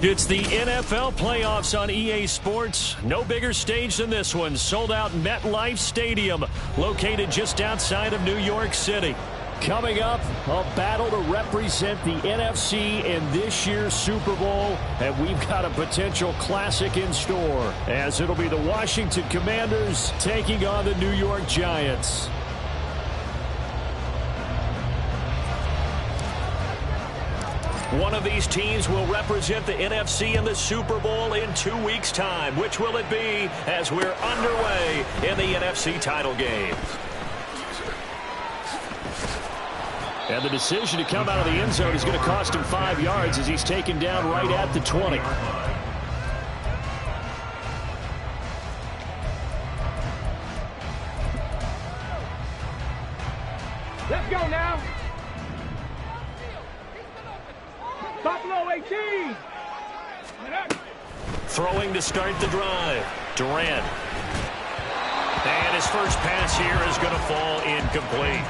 It's the NFL playoffs on EA Sports. No bigger stage than this one. Sold out MetLife Stadium, located just outside of New York City. Coming up, a battle to represent the NFC in this year's Super Bowl, and we've got a potential classic in store, as it'll be the Washington Commanders taking on the New York Giants. One of these teams will represent the NFC in the Super Bowl in 2 weeks' time. Which will it be as we're underway in the NFC title game? And the decision to come out of the end zone is going to cost him 5 yards as he's taken down right at the 20. Let's go now. Buffalo 18. Throwing to start the drive. Durant. And his first pass here is going to fall incomplete.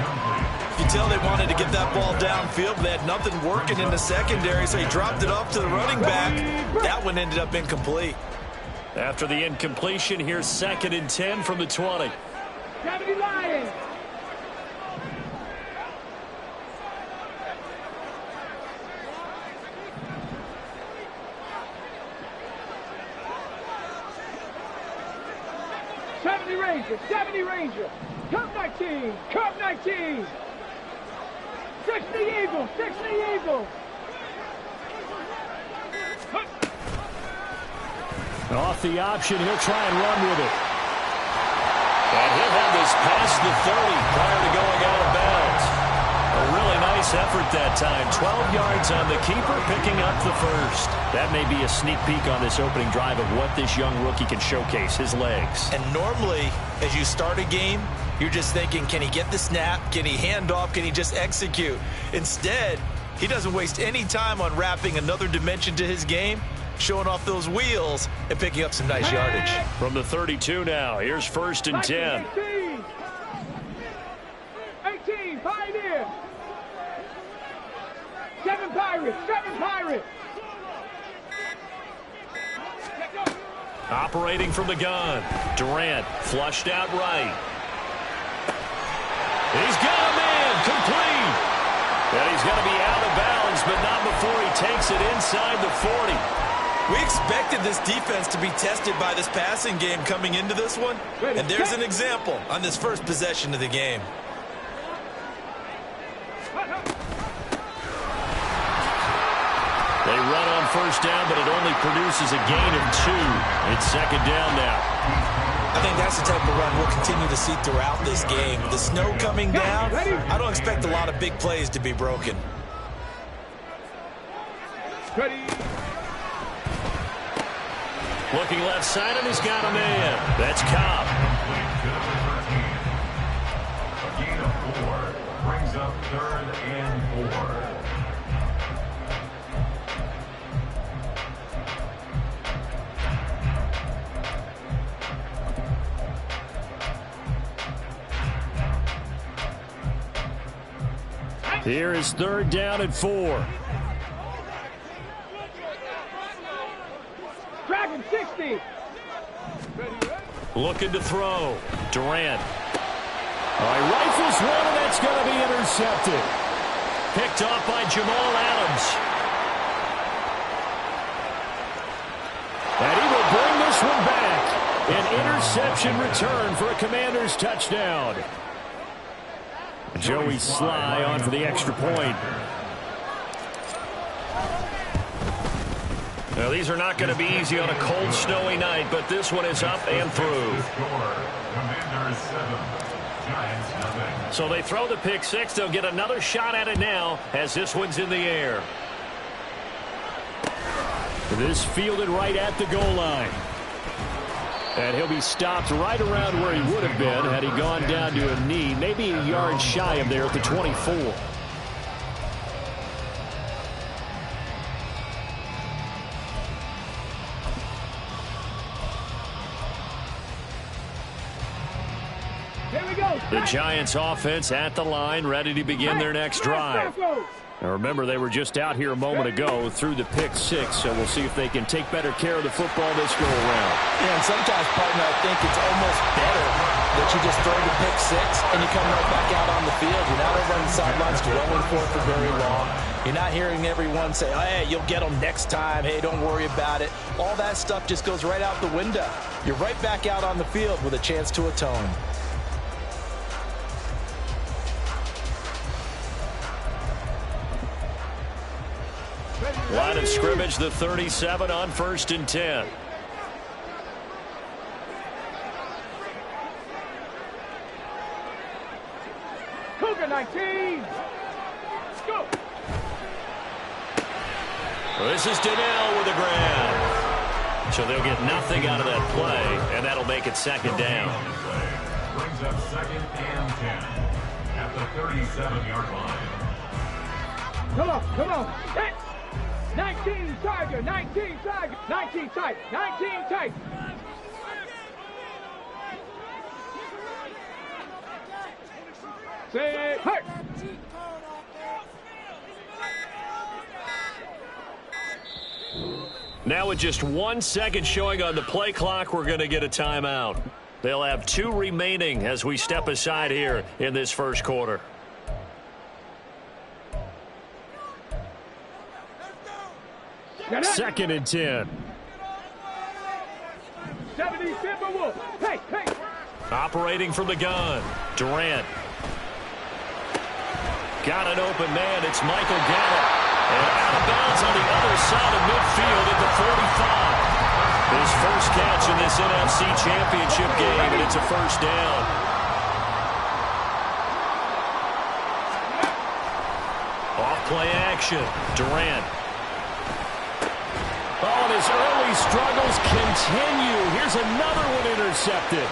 You tell they wanted to get that ball downfield, but they had nothing working in the secondary, so he dropped it off to the running back. That one ended up incomplete. After the incompletion, here's 2nd and 10 from the 20. 70 Lions. '70 Ranger, Curve 19, Curve 19. 60 Eagles, 60 Eagles. Off the option, he'll try and run with it. And he'll have this past the 30 prior to going out of bounds. A really nice effort that time. 12 yards on the keeper, picking up the first. That may be a sneak peek on this opening drive of what this young rookie can showcase, his legs. And normally, as you start a game, you're just thinking, can he get the snap? Can he hand off? Can he just execute? Instead, he doesn't waste any time on wrapping another dimension to his game, showing off those wheels and picking up some nice yardage. From the 32 now, here's 1st and 10. 18, Pioneer. 7 Pirates, 7 Pirates. Operating from the gun. Durant flushed out right. He's got a man complete. And he's going to be out of bounds, but not before he takes it inside the 40. We expected this defense to be tested by this passing game coming into this one. And there's an example on this first possession of the game. They run on 1st down, but it only produces a gain of 2. It's 2nd down now. I think that's the type of run we'll continue to see throughout this game. The snow coming down, I don't expect a lot of big plays to be broken. Ready. Looking left side, and he's got a man. That's Cobb. A gain of 4 brings up 3rd and 4. Here is 3rd down and 4. Dragon 60. Looking to throw. Durant. All right, rifles one, and that's going to be intercepted. Picked off by Jamal Adams. And he will bring this one back. An interception return for a Commanders touchdown. Joey Sly on for the extra point. Now, these are not going to be easy on a cold, snowy night, but this one is up and through. So they throw the pick six. They'll get another shot at it now as this one's in the air. This fielded right at the goal line. And he'll be stopped right around where he would have been had he gone down to a knee, maybe a yard shy of there at the 24. The Giants offense at the line, ready to begin their next drive. Now remember, they were just out here a moment ago through the pick six, so we'll see if they can take better care of the football this go around. Yeah, and sometimes, partner, I think it's almost better that you just throw the pick six and you come right back out on the field. You're not over on the sidelines dwelling for it for very long. You're not hearing everyone say, oh, hey, you'll get them next time. Hey, don't worry about it. All that stuff just goes right out the window. You're right back out on the field with a chance to atone. Line of scrimmage, the 37 on 1st and 10. Cougar 19. Go. Well, this is Donnell with a grab. So they'll get nothing out of that play, and that'll make it second down. Brings up 2nd and 10 at the 37-yard line. Come on. Hit. 19 Tiger, 19 Tiger, 19 tight, 19 tight. Say hurt. Now with just 1 second showing on the play clock, we're going to get a timeout. They'll have 2 remaining as we step aside here in this first quarter. Second and 10. 70 Timberwolves. Hey. Operating from the gun. Durant. Got an open man. It's Michael Gallup. And out of bounds on the other side of midfield at the 45. His first catch in this NFC Championship game, and it's a first down. Off play action. Durant. Oh, and his early struggles continue. Here's another one intercepted.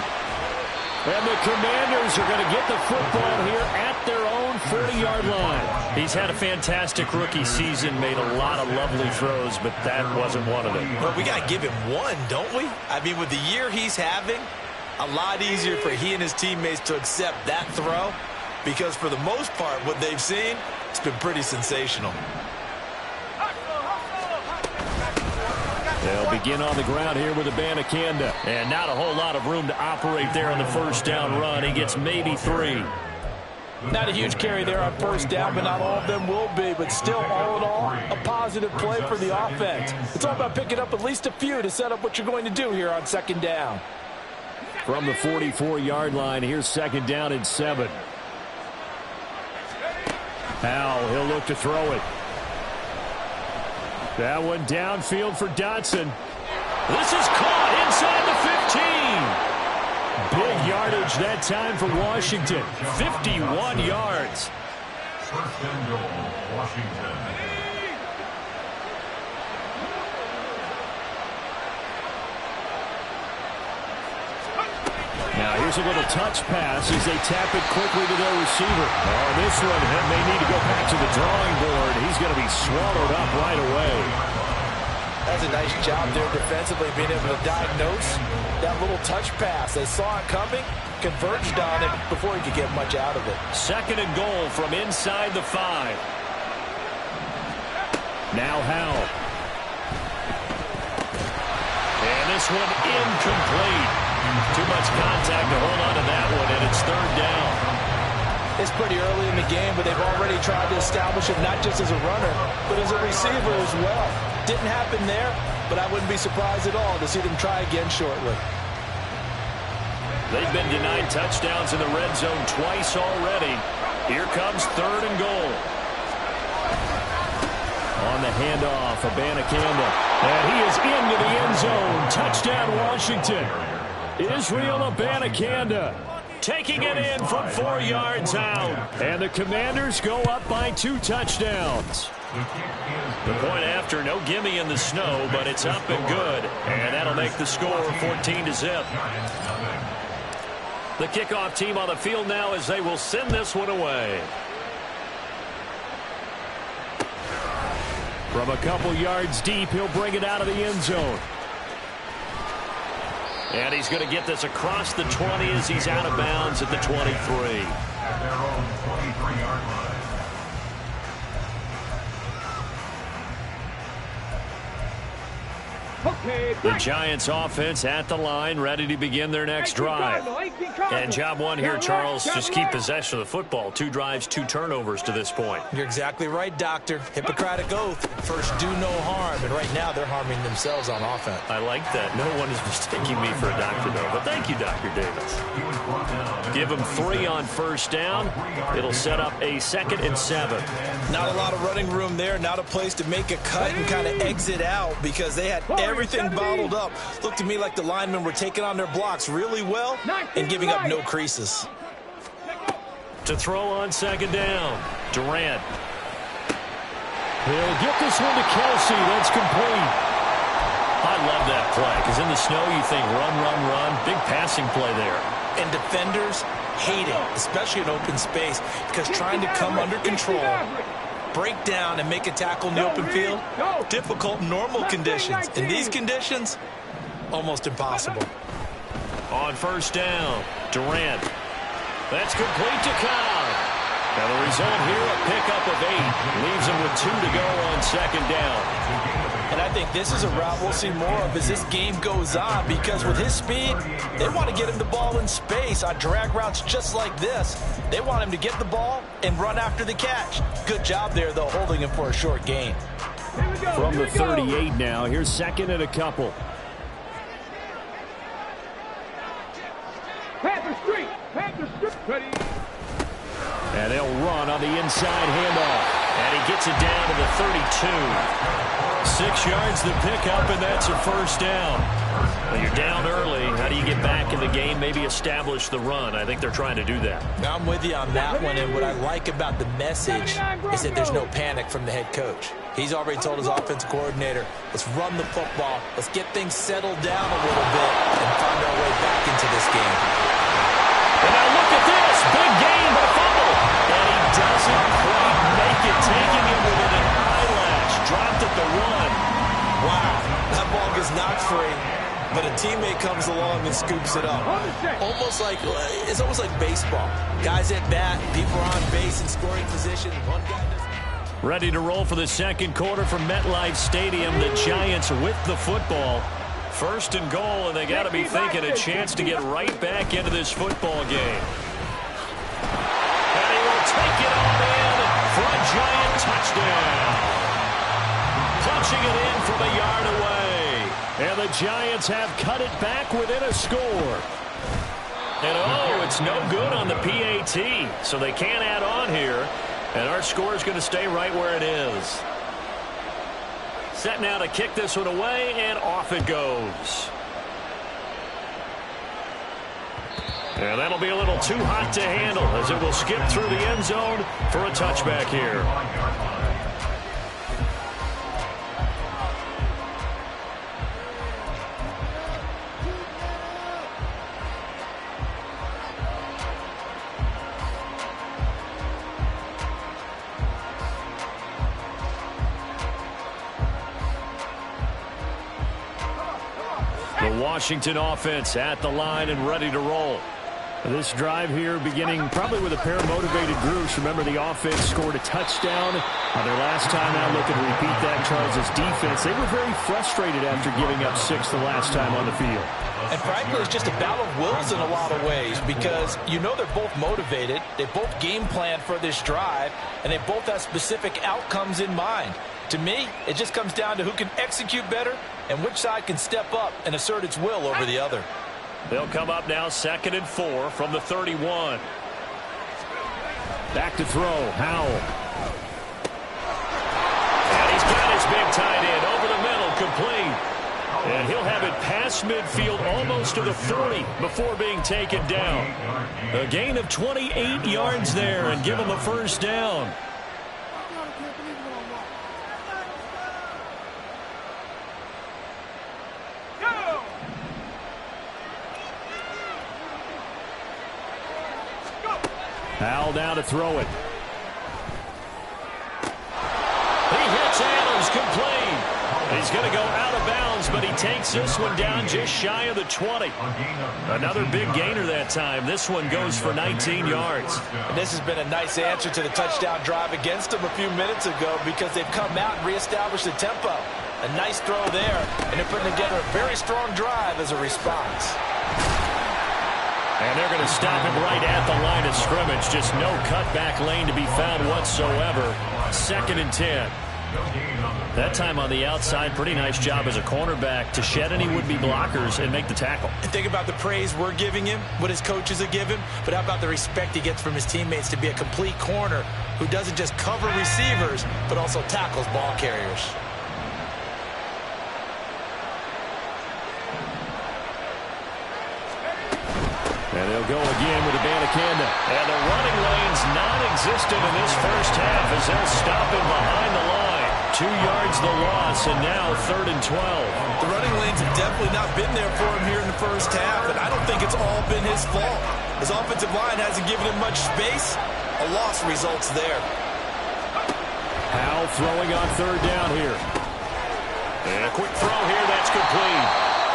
And the Commanders are going to get the football here at their own 40-yard line. He's had a fantastic rookie season, made a lot of lovely throws, but that wasn't one of them. But we got to give him one, don't we? I mean, with the year he's having, a lot easier for he and his teammates to accept that throw, because for the most part, what they've seen, it's been pretty sensational. They'll begin on the ground here with Abanikanda. And not a whole lot of room to operate there on the first down run. He gets maybe 3. Not a huge carry there on first down, but not all of them will be. But still, all in all, a positive play for the offense. It's all about picking up at least a few to set up what you're going to do here on second down. From the 44-yard line, here's second down and 7. Howell, he'll look to throw it. That one downfield for Dotson. This is caught inside the 15. Big yardage that time for Washington. 51 yards. First and goal, Washington. Now here's a little touch pass as they tap it quickly to their receiver. Oh, this one may need to go back to the drawing board. He's going to be swallowed up right away. That's a nice job there defensively, being able to diagnose that little touch pass. They saw it coming, converged on it before he could get much out of it. Second and goal from inside the 5. Now Howell. And this one incomplete. Too much contact to hold on to that one, and it's third down. It's pretty early in the game, but they've already tried to establish him not just as a runner, but as a receiver as well. Didn't happen there, but I wouldn't be surprised at all to see them try again shortly. They've been denied touchdowns in the red zone twice already. Here comes 3rd and goal. On the handoff, Abanikanda. And he is into the end zone. Touchdown, Washington. Israel Abanikanda taking it in from 4 yards out. And the Commanders go up by 2 touchdowns. The point after, no gimme in the snow, but it's up and good. And that'll make the score 14-0. The kickoff team on the field now as they will send this one away. From a couple yards deep, he'll bring it out of the end zone. And he's going to get this across the 20 as he's out of bounds at the 23. At their own 23-yard line. The Giants offense at the line, ready to begin their next drive. And job one here, Charles, just keep possession of the football. 2 drives, 2 turnovers to this point. You're exactly right, Doctor. Hippocratic oath. First, do no harm. And right now, they're harming themselves on offense. I like that. No one is mistaking me for a doctor, though. But thank you, Dr. Davis. Give them 3 on first down. It'll set up a 2nd and 7. Not a lot of running room there. Not a place to make a cut and kind of exit out because they had everything bottled up. Looked to me like the linemen were taking on their blocks really well and giving up no creases. To throw on 2nd down, Durant. He'll get this one to Kelsey. That's complete. I love that play because in the snow you think run, run, run. Big passing play there. And defenders hate it, especially in open space, because trying to come under control, break down, and make a tackle in the open field, difficult in normal conditions. In these conditions, almost impossible. On first down, Durant. That's complete to Cobb. And the result here, a pickup of 8. Leaves him with 2 to go on 2nd down. And I think this is a route we'll see more of as this game goes on, because with his speed, they want to get him the ball in space on drag routes just like this. They want him to get the ball and run after the catch. Good job there, though, holding him for a short gain. From the 38 now, here's 2nd and a couple. Panther Street. Ready. And they'll run on the inside handoff. And he gets it down to the 32. 6 yards the pickup, and that's a first down. Well, you're down early. How do you get back in the game? Maybe establish the run. I think they're trying to do that. Now I'm with you on that one, and what I like about the message is that there's no panic from the head coach. He's already told his offensive coordinator, let's run the football, let's get things settled down a little bit, and find our way back into this game. And now look at this. Big gain, but a fumble. And he doesn't quite make it, taking it within an eyelash. Dropped at the 1. Wow, that ball gets knocked free, but a teammate comes along and scoops it up. It's almost like baseball. Guys at bat, people are on base in scoring position. One guy doesn't. Ready to roll for the 2nd quarter from MetLife Stadium. The Giants with the football. 1st and goal, and they got to be thinking a chance to get right back into this football game. And he will take it on in for a Giant touchdown. Punching it in from a yard away. And the Giants have cut it back within a score. And it's no good on the PAT, so they can't add on here. And our score is going to stay right where it is. Set now to kick this one away, and off it goes. And that'll be a little too hot to handle as it will skip through the end zone for a touchback here. The Washington offense at the line and ready to roll. This drive here beginning probably with a pair of motivated groups. Remember, the offense scored a touchdown their last time out. Looking to repeat that. Charles' defense, they were very frustrated after giving up 6 the last time on the field. And frankly, it's just a battle of wills in a lot of ways, because you know they're both motivated. They both game plan for this drive, and they both have specific outcomes in mind. To me, it just comes down to who can execute better and which side can step up and assert its will over the other. They'll come up now 2nd and 4 from the 31. Back to throw, Howell. And he's got his big tight end over the middle, complete. And he'll have it past midfield almost to the 40 before being taken down. A gain of 28 yards there and give him a first down. Howell down to throw it. He hits Adams, complete. He's going to go out of bounds, but he takes this one down just shy of the 20. Another big gainer that time. This one goes for 19 yards. And this has been a nice answer to the touchdown drive against them a few minutes ago because they've come out and reestablished the tempo. A nice throw there, and they're putting together a very strong drive as a response. And they're going to stop him right at the line of scrimmage. Just no cutback lane to be found whatsoever. 2nd and 10. That time on the outside, pretty nice job as a cornerback to shed any would-be blockers and make the tackle. And think about the praise we're giving him, what his coaches are giving, but how about the respect he gets from his teammates to be a complete corner who doesn't just cover receivers, but also tackles ball carriers. And they'll go again with Abanikanda. And the running lane's non-existent in this first half as they'll stop him behind the line. 2 yards the loss, and now 3rd and 12. The running lanes have definitely not been there for him here in the first half, and I don't think it's all been his fault. His offensive line hasn't given him much space. A loss results there. Howell throwing on 3rd down here. And a quick throw here, that's complete.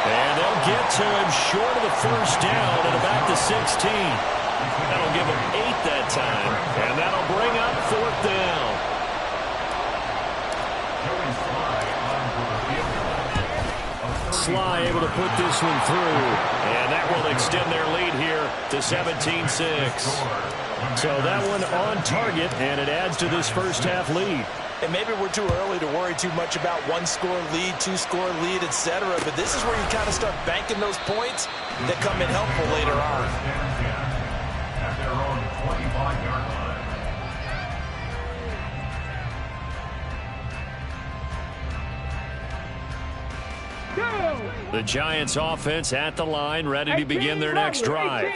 And they'll get to him short of the first down at about the 16. That'll give him 8 that time, and that'll bring up 4th down. Sly able to put this one through, and that will extend their lead here to 17-6. So that one on target, and it adds to this first half lead. And maybe we're too early to worry too much about 1-score lead, 2-score lead, etc. But this is where you kind of start banking those points that come in helpful later on. At their own 25-yard line. The Giants offense at the line, ready to begin their next drive.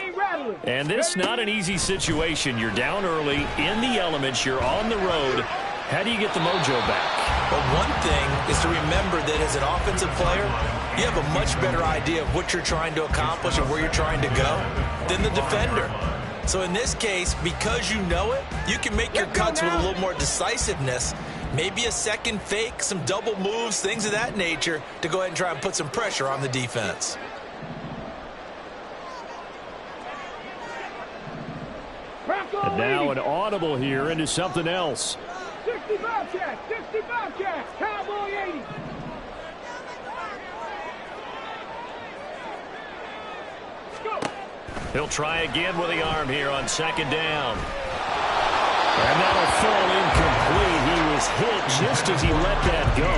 And this not an easy situation. You're down early, in the elements, you're on the road. How do you get the mojo back? But one thing is to remember that as an offensive player, you have a much better idea of what you're trying to accomplish and where you're trying to go than the defender. So in this case, because you know it, you can make your cuts with a little more decisiveness. Maybe a second fake, some double moves, things of that nature to go ahead and try and put some pressure on the defense. And now an audible here into something else. 60 Bobcats, 60 Bobcats, Cowboy 80. He'll try again with the arm here on 2nd down. And that'll fall incomplete. He was hit just as he let that go.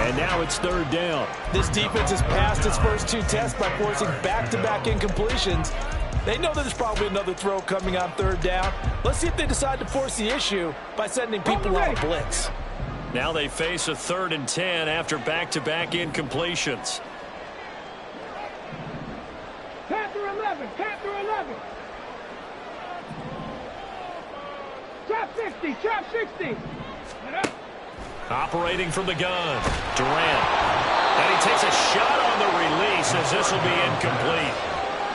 And now it's 3rd down. This defense has passed its first 2 tests by forcing back-to-back incompletions. They know that there's probably another throw coming on 3rd down. Let's see if they decide to force the issue by sending people on a blitz. Now they face a 3rd and 10 after back-to-back incompletions. Panther 11, Panther 11. Trap 60, trap 60. Operating from the gun, Durant. And he takes a shot on the release as this will be incomplete.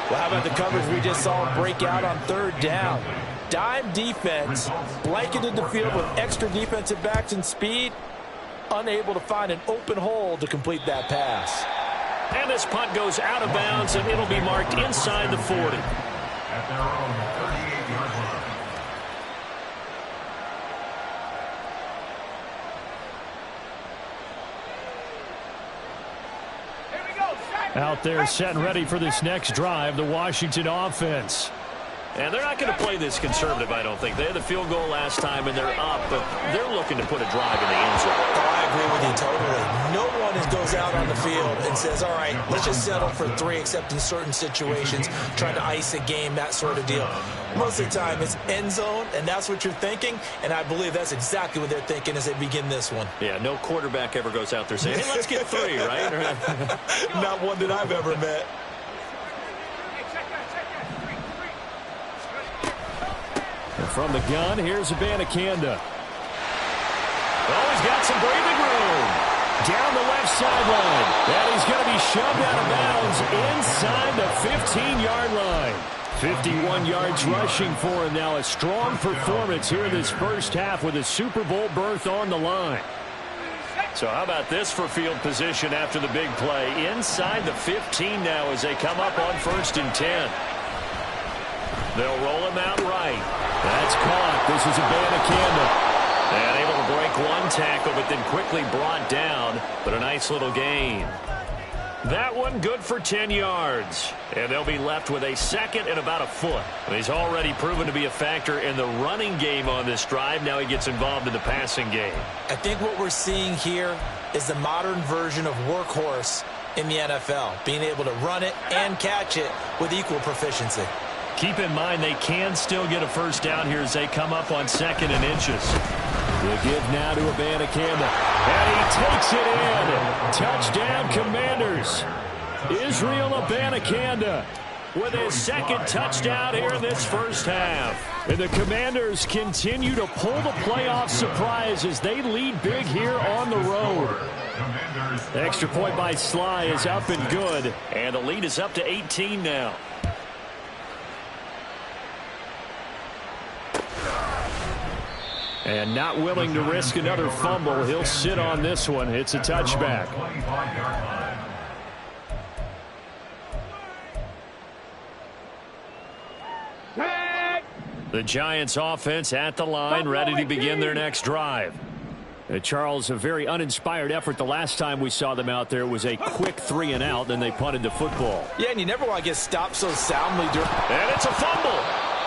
Well, how about the coverage we just saw break out on 3rd down? Dime defense, blanketed the field with extra defensive backs and speed, unable to find an open hole to complete that pass. And this punt goes out of bounds, and it'll be marked inside the 40. At their own 38-yard line. Out there set and ready for this next drive, the Washington offense. And they're not going to play this conservative, I don't think. They had the field goal last time, and they're up, but they're looking to put a drive in the end zone. Oh, I agree with you totally. No one goes out on the field and says, all right, let's just settle for 3, except in certain situations, trying to ice a game, that sort of deal. Most of the time, it's end zone, and that's what you're thinking, and I believe that's exactly what they're thinking as they begin this one. Yeah, no quarterback ever goes out there saying, hey, let's get 3, right? Not one that I've ever met. From the gun, here's Abanikanda. Oh, he's got some breathing room. Down the left sideline. And he's going to be shoved out of bounds inside the 15-yard line. 51 yards rushing for him now. A strong performance here in this first half with a Super Bowl berth on the line. So how about this for field position after the big play? Inside the 15 now as they come up on 1st and 10. They'll roll him out right. That's caught. This is Abanikanda. And able to break one tackle, but then quickly brought down. But a nice little gain. That one good for 10 yards. And they'll be left with a 2nd and about a foot. And he's already proven to be a factor in the running game on this drive. Now he gets involved in the passing game. I think what we're seeing here is the modern version of workhorse in the NFL. Being able to run it and catch it with equal proficiency. Keep in mind they can still get a first down here as they come up on 2nd and inches. The give now to Abanikanda. And he takes it in. Touchdown, Commanders. Israel Abanikanda with his 2nd touchdown here in this first half. And the Commanders continue to pull the playoff surprise as they lead big here on the road. Extra point by Sly is up and good. And the lead is up to 18 now. And not willing to risk another fumble. He'll sit on this one. It's a touchback. The Giants offense at the line, ready to begin their next drive. Charles, a very uninspired effort. The last time we saw them out there was a quick 3 and out, then they punted the football. Yeah, and you never want to get stopped so soundly. And it's a fumble.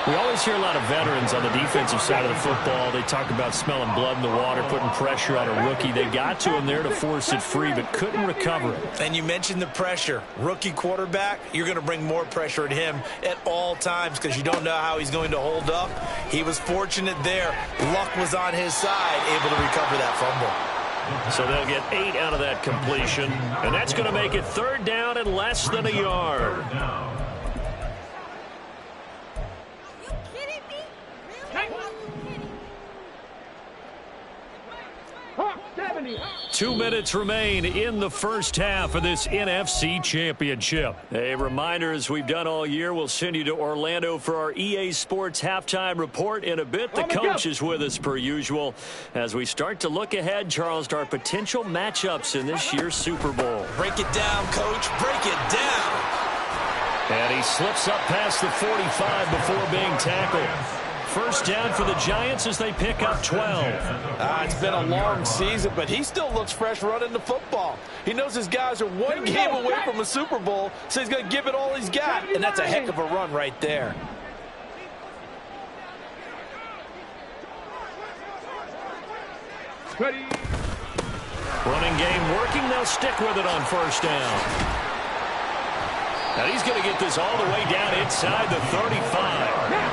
We always hear a lot of veterans on the defensive side of the football. They talk about smelling blood in the water, putting pressure on a rookie. They got to him there to force it free, but couldn't recover it. And you mentioned the pressure. Rookie quarterback, you're going to bring more pressure at him at all times because you don't know how he's going to hold up. He was fortunate there. Luck was on his side, able to recover that fumble. So they'll get 8 out of that completion, and that's going to make it 3rd down and less than a yard. 2 minutes remain in the first half of this NFC Championship. A reminder, as we've done all year, we'll send you to Orlando for our EA Sports halftime report in a bit. The coach is with us per usual as we start to look ahead, Charles, to our potential matchups in this year's Super Bowl. Break it down, Coach. Break it down. And he slips up past the 45 before being tackled. First down for the Giants as they pick up 12. It's been a long season, but he still looks fresh running the football. He knows his guys are one game away from a Super Bowl, so he's going to give it all he's got, and that's a heck of a run right there. Running game working. They'll stick with it on first down. Now he's going to get this all the way down inside the 35.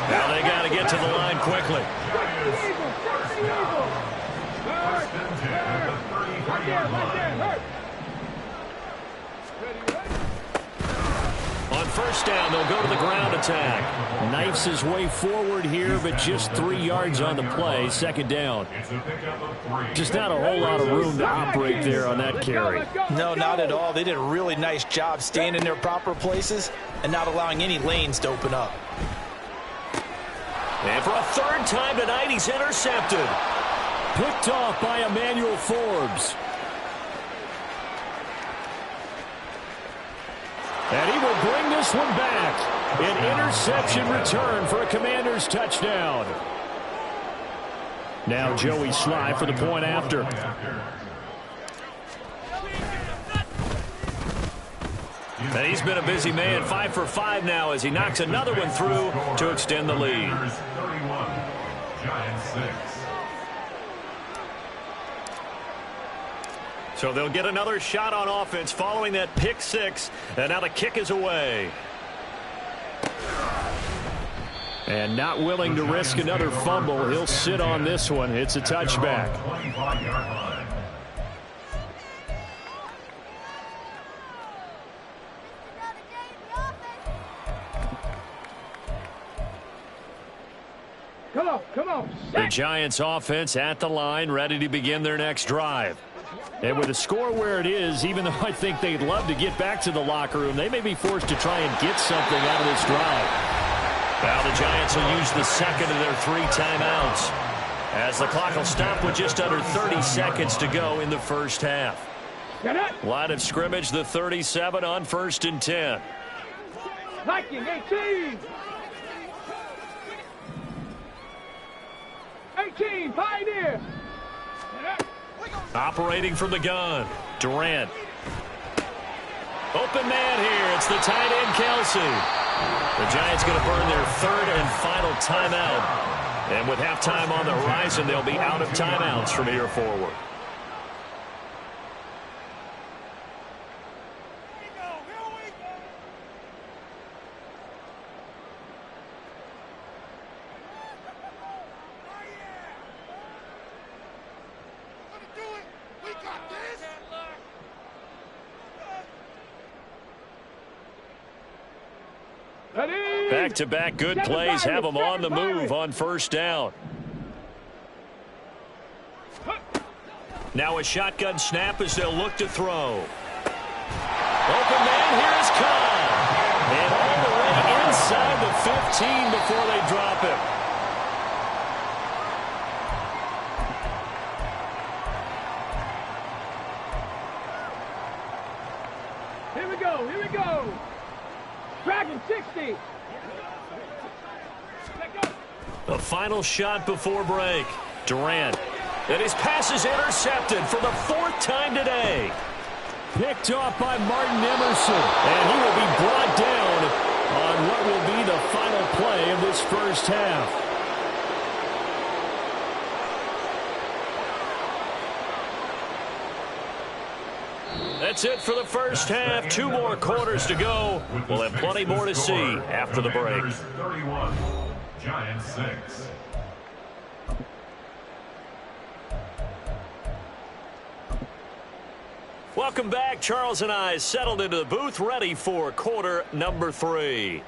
Now they got to get to the line quickly. On first down, they'll go to the ground attack. Knifes his way forward here, but just 3 yards on the play. 2nd down. Just not a whole lot of room to operate there on that carry. No, not at all. They did a really nice job staying in their proper places and not allowing any lanes to open up. And for a 3rd time tonight, he's intercepted. Picked off by Emmanuel Forbes. And he will bring this one back. An interception return for a Commanders touchdown. Now Joey Sly for the point after. And he's been a busy man, 5 for 5 now as he knocks another one through to extend the lead. Raiders 31, Giants 6. So they'll get another shot on offense following that pick 6, and now the kick is away. And not willing to risk another fumble, he'll sit on this one. It's a touchback. 25-yard line. Come on. The Giants offense at the line, ready to begin their next drive. And with the score where it is, even though I think they'd love to get back to the locker room, they may be forced to try and get something out of this drive. Now the Giants will use the second of their 3 timeouts, as the clock will stop with just under 30 seconds to go in the first half. Line of scrimmage, the 37 on 1st and 10. Viking 18. 18, Pioneer. Operating from the gun, Durant. Open man here. It's the tight end, Kelsey. The Giants going to burn their 3rd and final timeout. And with halftime on the horizon, they'll be out of timeouts from here forward. Back-to-back good plays have them on the move on 1st down. Now a shotgun snap as they'll look to throw. Open man, here is Cobb. And all the way inside the 15 before they drop him. Here we go. Dragon 60. The final shot before break. Durant. And his pass is intercepted for the 4th time today. Picked off by Martin Emerson. And he will be brought down on what will be the final play of this first half. That's it for the first half. 2 more quarters to go. We'll have plenty more to see after the break. 31, Giants 6. Welcome back. Charles and I settled into the booth, ready for quarter number 3.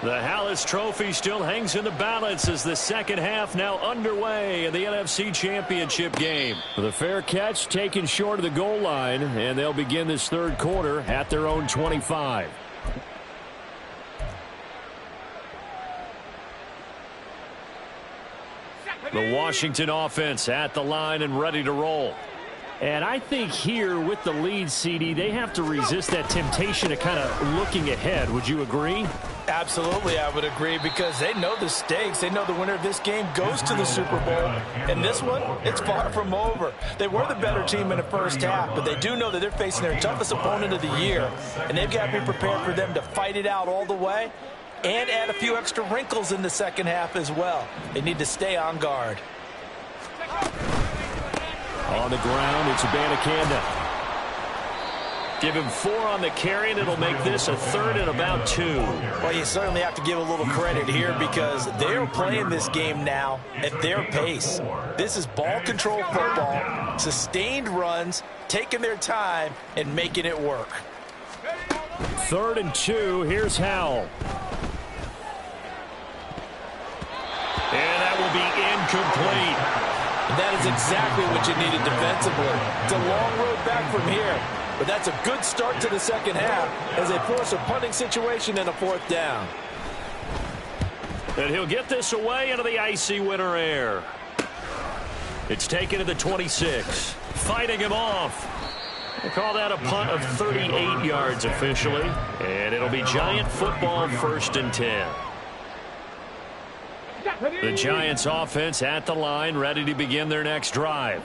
The Hallis Trophy still hangs in the balance as the second half now underway in the NFC Championship game. The fair catch taken short of the goal line, and they'll begin this 3rd quarter at their own 25. The Washington offense at the line and ready to roll. And I think here with the lead, CD, they have to resist that temptation of kind of looking ahead. Would you agree? Absolutely, I would agree, because they know the stakes. They know the winner of this game goes to the Super Bowl. And this one, it's far from over. They were the better team in the first half, but they do know that they're facing their toughest opponent of the year. And they've got to be prepared for them to fight it out all the way and add a few extra wrinkles in the second half as well. They need to stay on guard. On the ground, it's Abanikanda. Give him 4 on the carry, and it'll make this a 3rd and about 2. Well, you certainly have to give a little credit here because they're playing this game now at their pace. This is ball control football, sustained runs, taking their time, and making it work. 3rd and 2, here's Howell. And that will be incomplete. That is exactly what you needed defensively. It's a long road back from here, but that's a good start to the second half as they force a punting situation and a 4th down. And he'll get this away into the icy winter air. It's taken to the 26. Fighting him off. They call that a punt of 38 yards officially. And it'll be Giant football 1st and 10. The Giants offense at the line, ready to begin their next drive.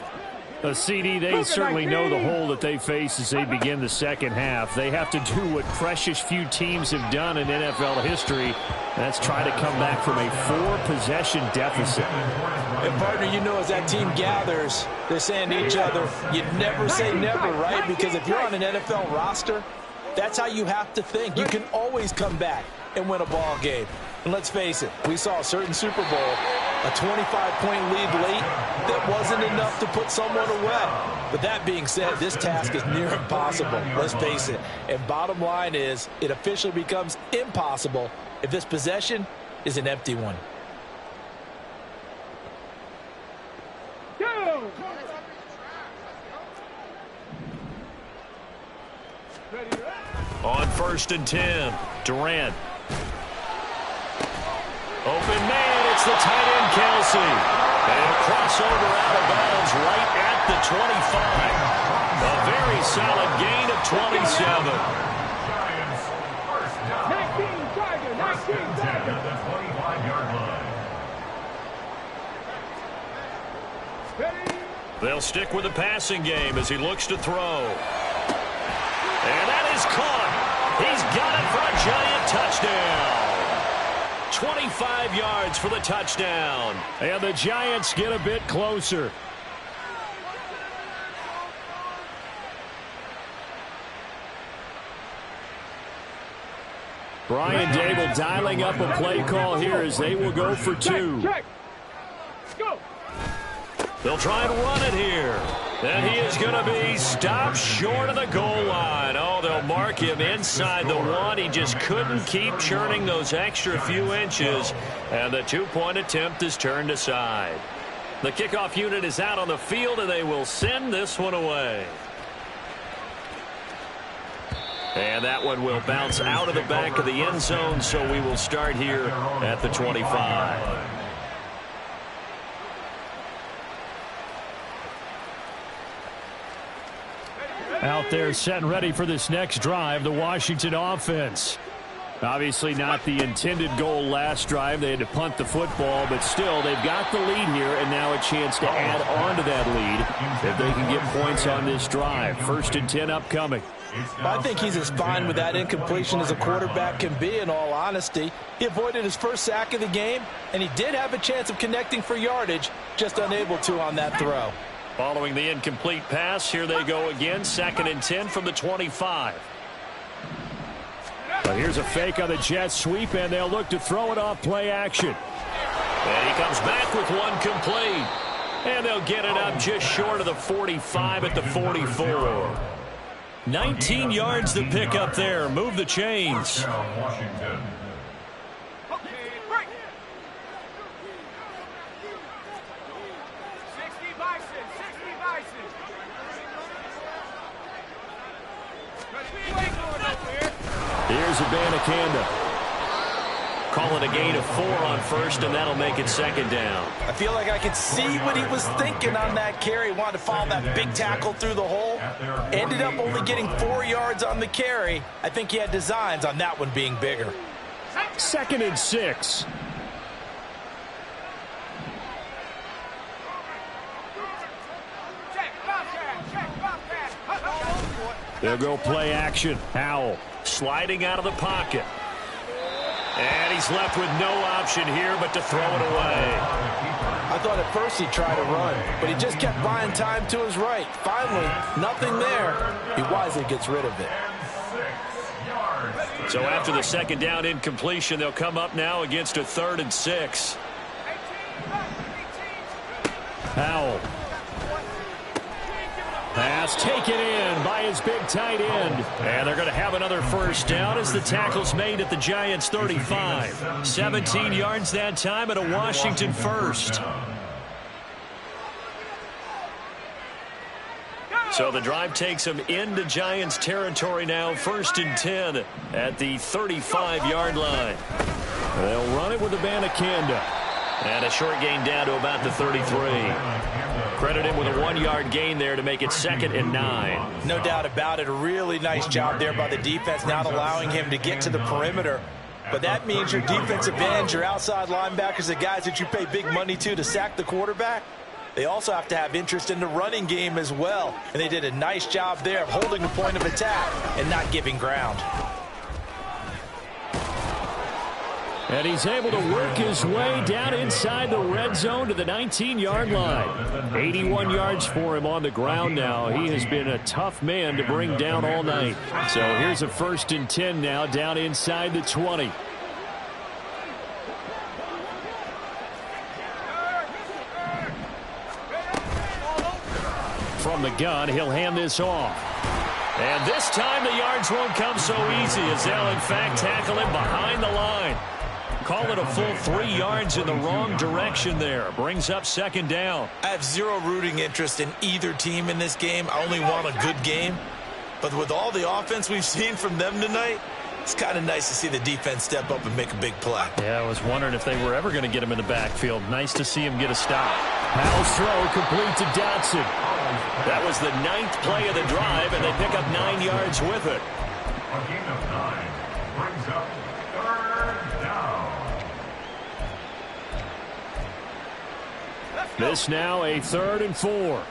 CD, they certainly know the hole that they face as they begin the second half. They have to do what precious few teams have done in NFL history. That's try to come back from a 4-possession deficit. And, partner, you know, as that team gathers, they're saying to each other, you never say never, right? Because if you're on an NFL roster, that's how you have to think. You can always come back and win a ball game. And let's face it, we saw a certain Super Bowl, a 25-point lead late that wasn't enough to put someone away. But that being said, this task is near impossible. Let's face it. And bottom line is, it officially becomes impossible if this possession is an empty one. Go! On 1st and 10, Durant. Open man, it's the tight end, Kelce. And a crossover out of bounds right at the 25. A very solid gain of 27. Giants first down. 19 Tiger, 19 Tiger. At the 25-yard line. Ready? They'll stick with the passing game as he looks to throw. And that is caught. He's got it for a Giant touchdown. 25 yards for the touchdown. And the Giants get a bit closer. Brian Dable dialing up a play call here as they will go for 2. Check. Go. They'll try and run it here. And he is going to be stopped short of the goal line. Oh, they'll mark him inside the 1. He just couldn't keep churning those extra few inches. And the 2-point attempt is turned aside. The kickoff unit is out on the field, and they will send this one away. And that one will bounce out of the back of the end zone, so we will start here at the 25. Out there set and ready for this next drive, the Washington offense. Obviously not the intended goal last drive. They had to punt the football, but still they've got the lead here and now a chance to add on to that lead if they can get points on this drive. 1st and 10 upcoming. I think he's as fine with that incompletion as a quarterback can be, in all honesty. He avoided his first sack of the game, and he did have a chance of connecting for yardage, just unable to on that throw. Following the incomplete pass, here they go again. 2nd and 10 from the 25. But here's a fake on the jet sweep, and they'll look to throw it off play action. And he comes back with one complete. And they'll get it up just short of the 45 at the 44. 19 yards to pick up there. Move the chains. Washington. Here's Abanikanda. Call it a gain of 4 on 1st, and that'll make it 2nd down. I feel like I could see what he was thinking on that carry. Wanted to follow that big tackle through the hole. Ended up only getting 4 yards on the carry. I think he had designs on that one being bigger. 2nd and 6. They'll go play action. Howell sliding out of the pocket. And he's left with no option here but to throw it away. I thought at first he'd try to run, but he just kept buying time to his right. Finally, nothing there. He wisely gets rid of it. So after the 2nd down incompletion, they'll come up now against a 3rd and 6. Howell. Pass taken in by his big tight end. And they're going to have another 1st down as the tackle's made at the Giants' 35. 17 yards that time at a Washington 1st. So the drive takes them into Giants territory now. 1st and 10 at the 35-yard line. They'll run it with Abanikanda. And a short gain down to about the 33. Credit him with a 1-yard gain there to make it 2nd and 9. No doubt about it. A really nice job there by the defense, not allowing him to get to the perimeter. but that means your defensive ends, your outside linebackers, the guys that you pay big money to sack the quarterback, they also have to have interest in the running game as well. And they did a nice job there of holding the point of attack and not giving ground. And he's able to work his way down inside the red zone to the 19-yard line. 81 yards for him on the ground now. He has been a tough man to bring down all night. So here's a 1st and 10 now down inside the 20. From the gun, he'll hand this off. And this time the yards won't come so easy as they'll in fact tackle him behind the line. Call it a full 3 yards in the wrong direction there. Brings up 2nd down. I have zero rooting interest in either team in this game. I only want a good game. But with all the offense we've seen from them tonight, it's kind of nice to see the defense step up and make a big play. Yeah, I was wondering if they were ever going to get him in the backfield. Nice to see him get a stop. Howell's throw complete to Dotson. That was the 9th play of the drive, and they pick up 9 yards with it. A gain of 9 brings up 3rd down. This now a 3rd and 4.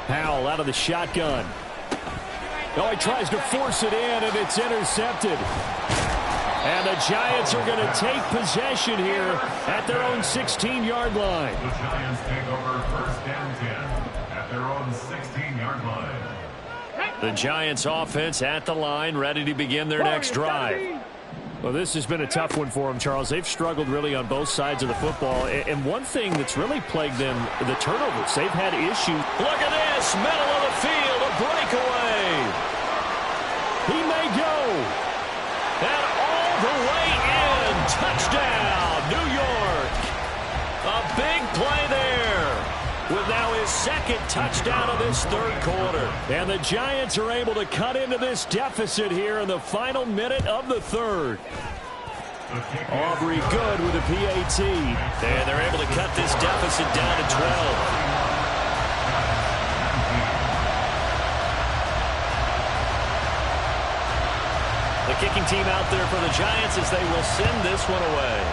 Howell out of the shotgun. Oh, he tries to force it in, and it's intercepted. And the Giants are going to take possession here at their own 16-yard line. The Giants take over 1st and 10 at their own 16-yard line. The Giants offense at the line, ready to begin their next drive. Well, this has been a tough one for them, Charles. They've struggled really on both sides of the football. And one thing that's really plagued them, the turnovers. They've had issues. Look at this, middle of the field, a breakaway. He may go. And all the way in. Touchdown, New York. A big play there. With now his 2nd touchdown of this 3rd quarter. And the Giants are able to cut into this deficit here in the final minute of the 3rd. Aubrey good with a PAT. And they're able to cut this deficit down to 12. The kicking team out there for the Giants as they will send this one away.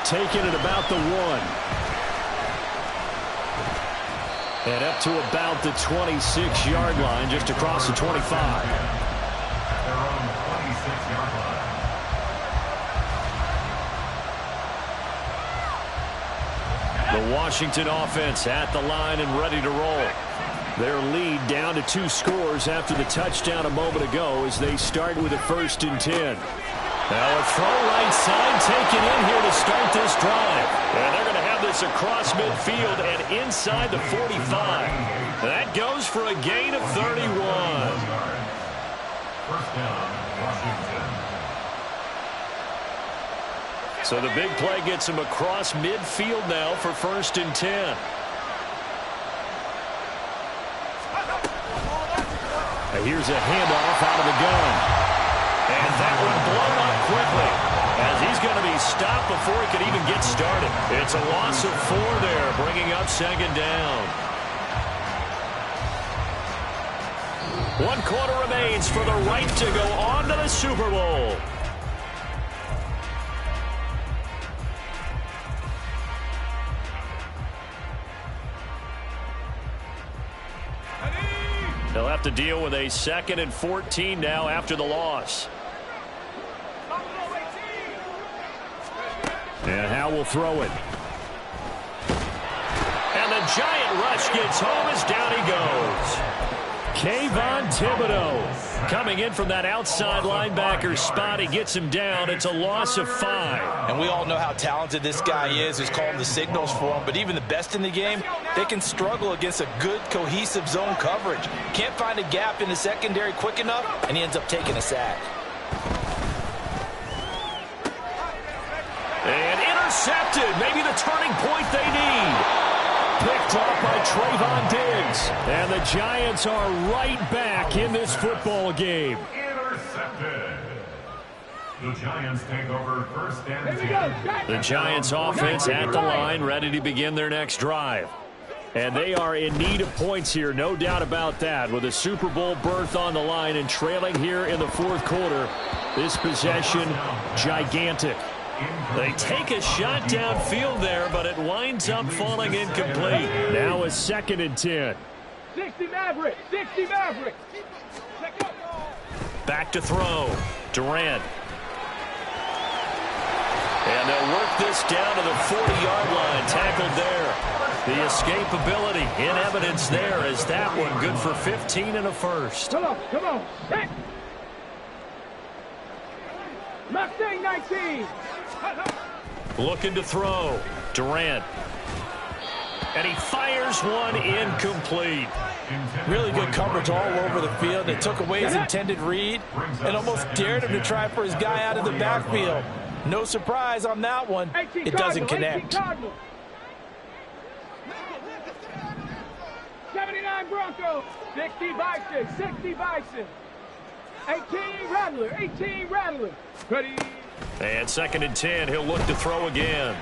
Taking it about the 1. And up to about the 26-yard line, just across the 25. Their own 26-yard line. The Washington offense at the line and ready to roll. Their lead down to 2 scores after the touchdown a moment ago as they start with a 1st and 10. Now a throw right side taken in here to start this drive. And they're going to have this across midfield and inside the 45. That goes for a gain of 31. 1st down, Washington. So the big play gets him across midfield now for 1st and 10. Now here's a handoff out of the gun. And that one blown up quickly as he's going to be stopped before he could even get started. It's a loss of 4 there, bringing up 2nd down. 1 quarter remains for the right to go on to the Super Bowl. They'll have to deal with a 2nd and 14 now after the loss. And Howell will throw it. And the giant rush gets home as down he goes. Kayvon Thibodeaux coming in from that outside linebacker spot. He gets him down. It's a loss of 5. And we all know how talented this guy is. Who's calling the signals for him. But even the best in the game, they can struggle against a good, cohesive zone coverage. Can't find a gap in the secondary quick enough, and he ends up taking a sack. And intercepted. Maybe the turning point they need. Picked off by Trayvon Diggs. And the Giants are right back in this football game. Intercepted. The Giants take over 1st and 10. The Giants offense at the line, ready to begin their next drive. And they are in need of points here, no doubt about that. With a Super Bowl berth on the line and trailing here in the fourth quarter, this possession, gigantic. They take a shot downfield there, but it winds up falling incomplete. Now a 2nd and 10. 60 Maverick, 60 Maverick. Back to throw. Durant. And they'll work this down to the 40-yard line, tackled there. The escapability in evidence there as that one good for 15 and a first. Come on, come on. Hit. Mustang 19. Looking to throw. Durant. And he fires one incomplete. Really good coverage all over the field. It took away his intended read and almost dared him to try for his guy out of the backfield. No surprise on that one. It doesn't connect. 79 Broncos, 60 Bison, 60 Bison. 18 Rattler, 18 Rattler. Ready. And 2nd and 10, he'll look to throw again.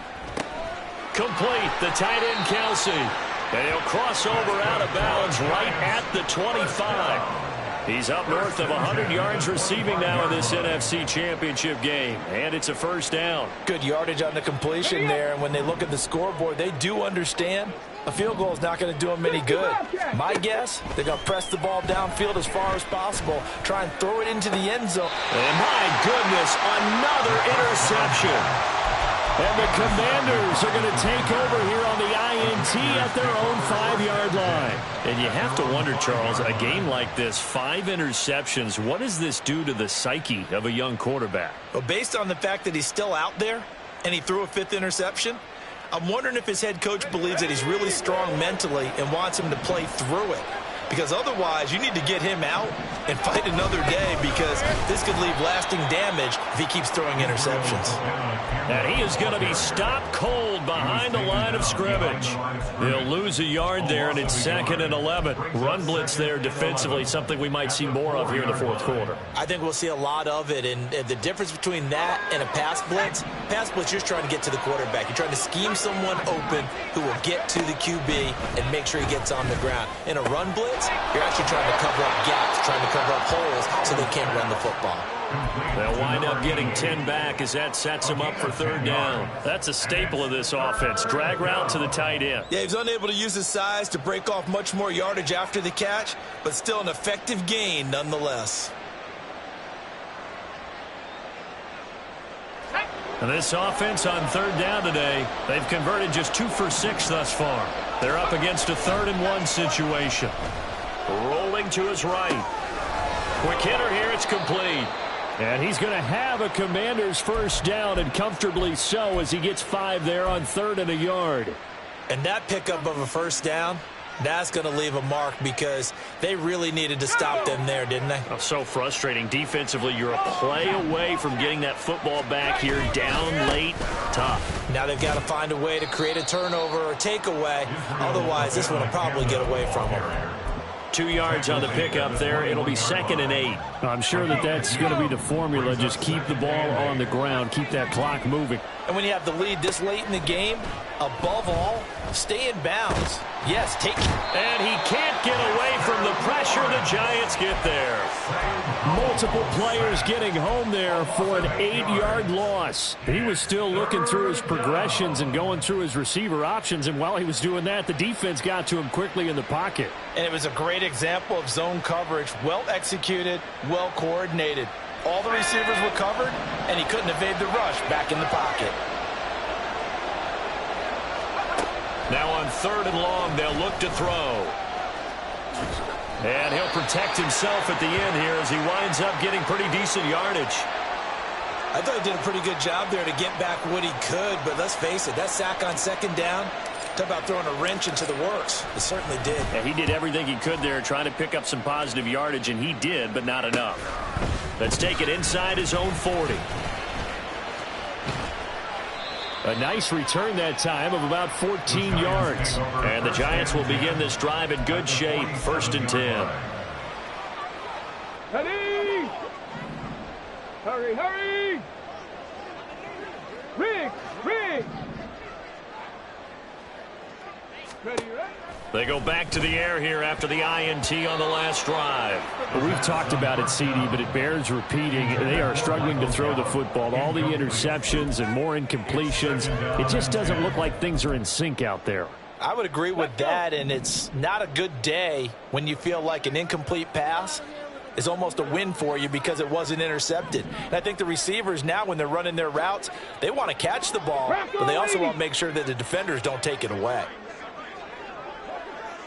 Complete, the tight end Kelsey. And he'll cross over out of bounds right at the 25. He's up north of 100 yards receiving now in this NFC Championship game. And it's a first down. Good yardage on the completion there. And when they look at the scoreboard, they do understand a field goal is not going to do them any good. My guess, they're going to press the ball downfield as far as possible, try and throw it into the end zone. And my goodness, another interception. And the Commanders are going to take over here on the INT at their own 5-yard line. And you have to wonder, Charles, a game like this, 5 interceptions, what does this do to the psyche of a young quarterback? Well, based on the fact that he's still out there and he threw a 5th interception, I'm wondering if his head coach believes that he's really strong mentally and wants him to play through it. Because otherwise, you need to get him out and fight another day, because this could leave lasting damage if he keeps throwing interceptions. And he is going to be stopped cold behind the line of scrimmage. He'll lose a yard there, and it's 2nd and 11. Run blitz there defensively, something we might see more of here in the fourth quarter. I think we'll see a lot of it, and the difference between that and a pass blitz, you're just trying to get to the quarterback. You're trying to scheme someone open who will get to the QB and make sure he gets on the ground. In a run blitz, you're actually trying to cover up gaps, trying to cover up holes so they can't run the football. They'll wind up getting 10 back as that sets them up for 3rd down. That's a staple of this offense. Drag route to the tight end. Yeah, he's unable to use his size to break off much more yardage after the catch, but still an effective gain nonetheless. And this offense on 3rd down today, they've converted just 2 for 6 thus far. They're up against a 3rd and 1 situation. Rolling to his right. Quick hitter here, it's complete. And he's going to have a Commander's first down, and comfortably so, as he gets 5 there on 3rd and a yard. And that pickup of a first down, that's going to leave a mark, because they really needed to stop them there, didn't they? Oh, so frustrating. Defensively, you're a play away from getting that football back here, down late, tough. Now they've got to find a way to create a turnover or takeaway. Otherwise, this one will probably get away from them. 2 yards on the pickup there. It'll be 2nd and 8. I'm sure that's going to be the formula. Just keep the ball on the ground. Keep that clock moving. And when you have the lead this late in the game, above all, stay in bounds. Yes, take it. And he can't get away from the pressure. The Giants get there. Multiple players getting home there for an 8-yard loss. He was still looking through his progressions and going through his receiver options, and while he was doing that, the defense got to him quickly in the pocket. And it was a great example of zone coverage. Well executed, well coordinated. All the receivers were covered, and he couldn't evade the rush back in the pocket. Now on 3rd and long, they'll look to throw. And he'll protect himself at the end here as he winds up getting pretty decent yardage. I thought he did a pretty good job there to get back what he could, but let's face it, that sack on 2nd down, talk about throwing a wrench into the works. It certainly did. Yeah, he did everything he could there trying to pick up some positive yardage, and he did, but not enough. Let's take it inside his own 40. A nice return that time of about 14 yards. And the Giants will begin this drive in good shape. 1st and 10. Ready! Hurry, hurry! Riggs! Riggs! Ready, ready? They go back to the air here after the INT on the last drive. Well, we've talked about it, CD, but it bears repeating. They are struggling to throw the football. All the interceptions and more incompletions. It just doesn't look like things are in sync out there. I would agree with that, and it's not a good day when you feel like an incomplete pass is almost a win for you because it wasn't intercepted. And I think the receivers now, when they're running their routes, they want to catch the ball, but they also want to make sure that the defenders don't take it away.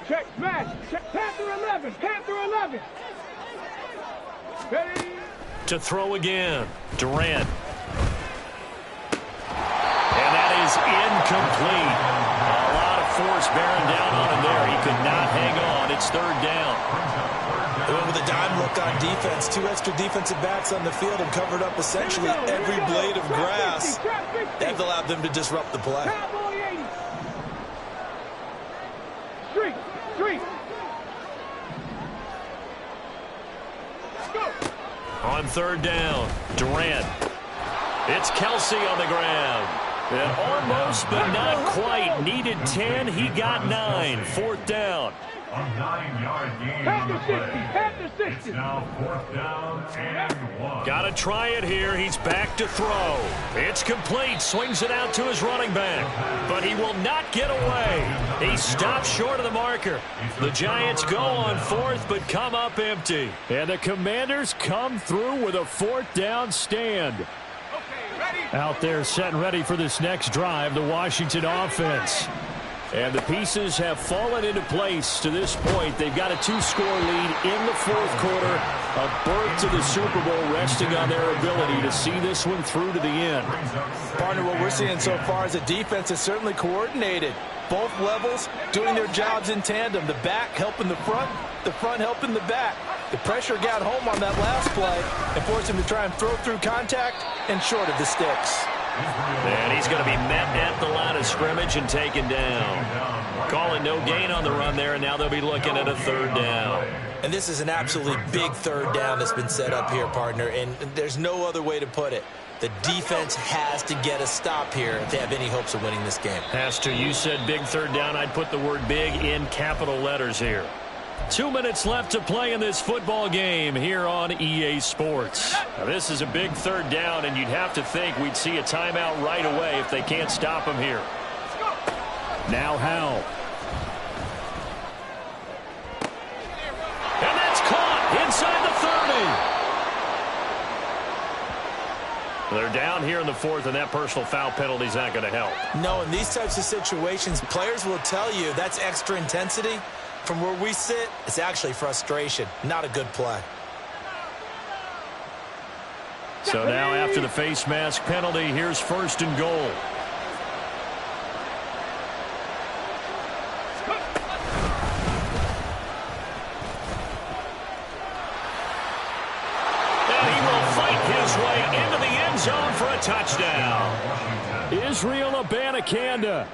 Check, smash. Check, Panther 11. Panther 11. Ready? To throw again. Durant. And that is incomplete. A lot of force bearing down on him there. He could not hang on. It's third down. They went with a dime look on defense. 2 extra defensive backs on the field and covered up essentially every blade of grass. That allowed them to disrupt the play. Cowboy 80. Street. Street. Go. On third down, Durant. It's Kelsey on the ground. And almost, but not quite. Needed 10. He got 9. Fourth down. A 9-yard gain on Panther the 60. play. Panther It's 60. now 4th down and 1. Got to try it here. He's back to throw. It's complete. Swings it out to his running back. But he will not get away. He stops short of the marker. The Giants go on fourth, but come up empty. And the Commanders come through with a fourth down stand. Out there set and ready for this next drive, the Washington offense. And the pieces have fallen into place to this point. They've got a 2-score lead in the fourth quarter. A berth to the Super Bowl resting on their ability to see this one through to the end. Partner, what we're seeing so far is the defense is certainly coordinated. Both levels doing their jobs in tandem. The back helping the front helping the back. The pressure got home on that last play and forced him to try and throw through contact and short of the sticks. And he's going to be met at the line of scrimmage and taken down. Calling no gain on the run there, and now they'll be looking at a third down. And this is an absolutely big third down that's been set up here, partner, and there's no other way to put it. The defense has to get a stop here if they have any hopes of winning this game. Has to. You said big third down. I'd put the word big in capital letters here. 2 minutes left to play in this football game here on EA Sports. Now, this is a big third down, and you'd have to think we'd see a timeout right away if they can't stop him here. Now Howell. And that's caught inside the 30. They're down here in the fourth, and that personal foul penalty is not going to help. No, in these types of situations, players will tell you that's extra intensity. From where we sit, it's actually frustration. Not a good play. So now after the face mask penalty, here's first and goal. And he will fight his way into the end zone for a touchdown. Israel Abanikanda.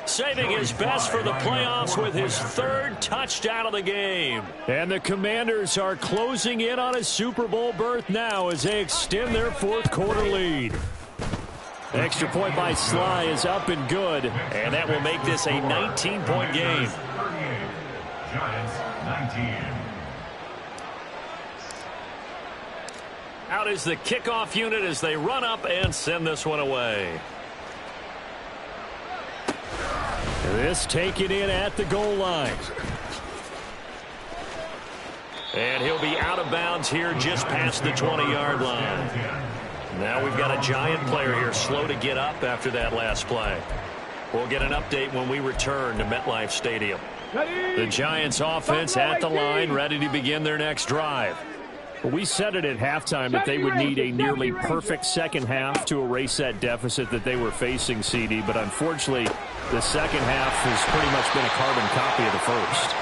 Saving his best for the playoffs with his third touchdown of the game. And the Commanders are closing in on a Super Bowl berth now as they extend their fourth quarter lead. Extra point by Sly is up and good. And that will make this a 19-point game. 38, Giants 19. Out is the kickoff unit as they run up and send this one away. This taken in at the goal line. And he'll be out of bounds here just past the 20-yard line. Now we've got a Giant player here slow to get up after that last play. We'll get an update when we return to MetLife Stadium. The Giants offense at the line, ready to begin their next drive. We said it at halftime that they would need a nearly perfect second half to erase that deficit that they were facing, CD, but unfortunately the second half has pretty much been a carbon copy of the first.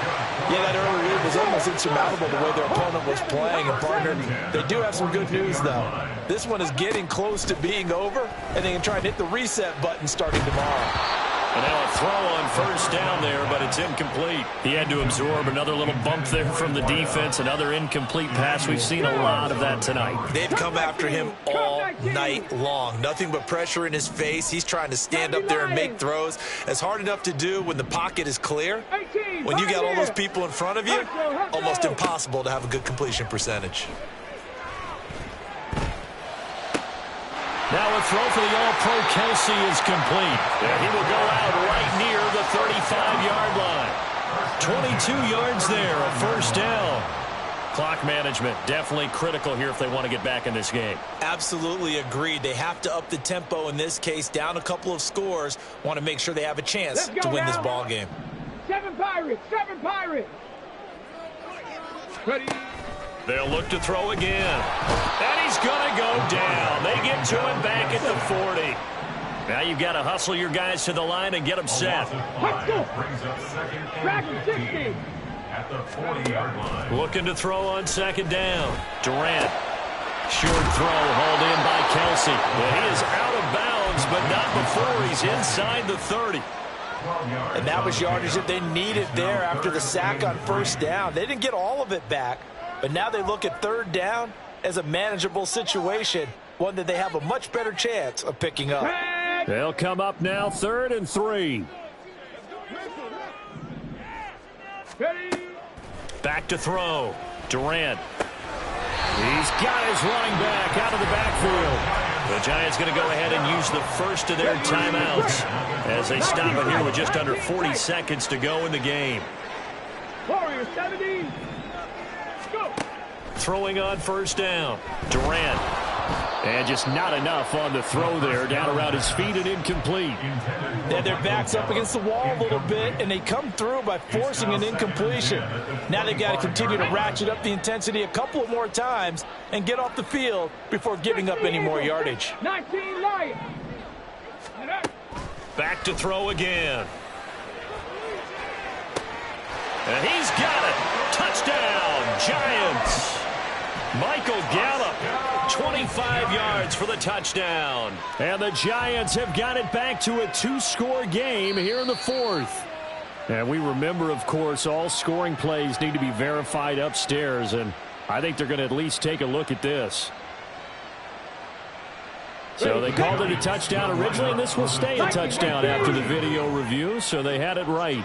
Yeah, that early lead was almost insurmountable the way their opponent was playing. And, partner, they do have some good news, though. This one is getting close to being over, and they can try and hit the reset button starting tomorrow. And now a throw on first down there, but it's incomplete. He had to absorb another little bump there from the defense, another incomplete pass. We've seen a lot of that tonight. They've come after him all night long. Nothing but pressure in his face. He's trying to stand up there and make throws. It's hard enough to do when the pocket is clear. When you got all those people in front of you, almost impossible to have a good completion percentage. Now a throw for the All-Pro Kelsey is complete. And he will go out right near the 35-yard line. 22 yards there, a first down. Clock management definitely critical here if they want to get back in this game. Absolutely agreed. They have to up the tempo in this case, down a couple of scores. Want to make sure they have a chance to win this ball game. 7 Pirates, 7 Pirates. Ready. They'll look to throw again. And he's going to go down. They get to him back at the 40. Now you've got to hustle your guys to the line and get them set. Track 60. At the 40-yard line. Looking to throw on second down. Durant. Short throw hauled in by Kelsey. Well, he is out of bounds, but not before he's inside the 30. And that was yardage that they needed there after the sack on first down. They didn't get all of it back, but now they look at third down as a manageable situation, one that they have a much better chance of picking up. They'll come up now 3rd and 3. Back to throw. Durant. He's got his running back out of the backfield. The Giants going to go ahead and use the first of their timeouts as they stop it here with just under 40 seconds to go in the game. Warriors 70. Go. Throwing on first down. Durant. And just not enough on the throw there. Down around his feet and incomplete. They had their backs up against the wall a little bit, and they come through by forcing an incompletion. Now they've got to continue to ratchet up the intensity a couple of more times and get off the field before giving up any more yardage. 19 Lions. Back to throw again. And he's got it. Touchdown, Giants. Michael Gallup, 25 yards for the touchdown. And the Giants have got it back to a 2-score game here in the 4th. And we remember, of course, all scoring plays need to be verified upstairs, and I think they're going to at least take a look at this. So they called it a touchdown originally, and this will stay a touchdown after the video review, so they had it right.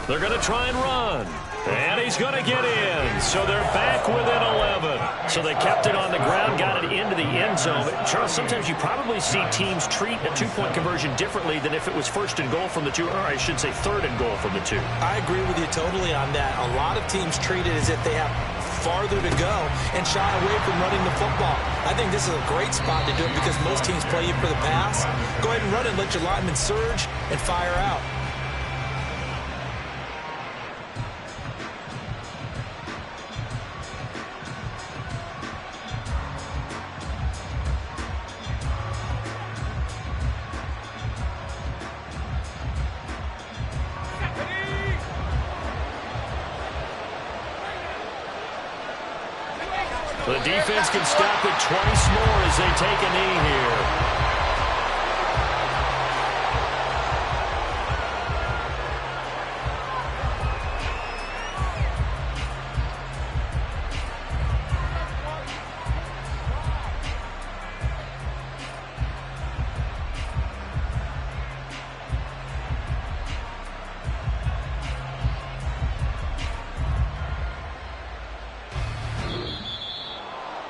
They're going to try and run. And he's going to get in. So they're back within 11. So they kept it on the ground, got it into the end zone. But Charles, sometimes you probably see teams treat a two-point conversion differently than if it was 1st and goal from the 2, or I should say 3rd and goal from the 2. I agree with you totally on that. A lot of teams treat it as if they have farther to go and shy away from running the football. I think this is a great spot to do it because most teams play you for the pass. Go ahead and run it, let your linemen surge and fire out. The defense can stop it twice more as they take a knee here.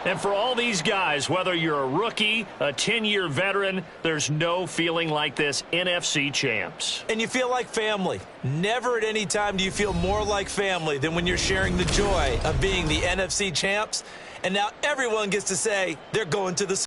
And for all these guys, whether you're a rookie, a 10-year veteran, there's no feeling like this NFC champs. And you feel like family. Never at any time do you feel more like family than when you're sharing the joy of being the NFC champs. And now everyone gets to say they're going to the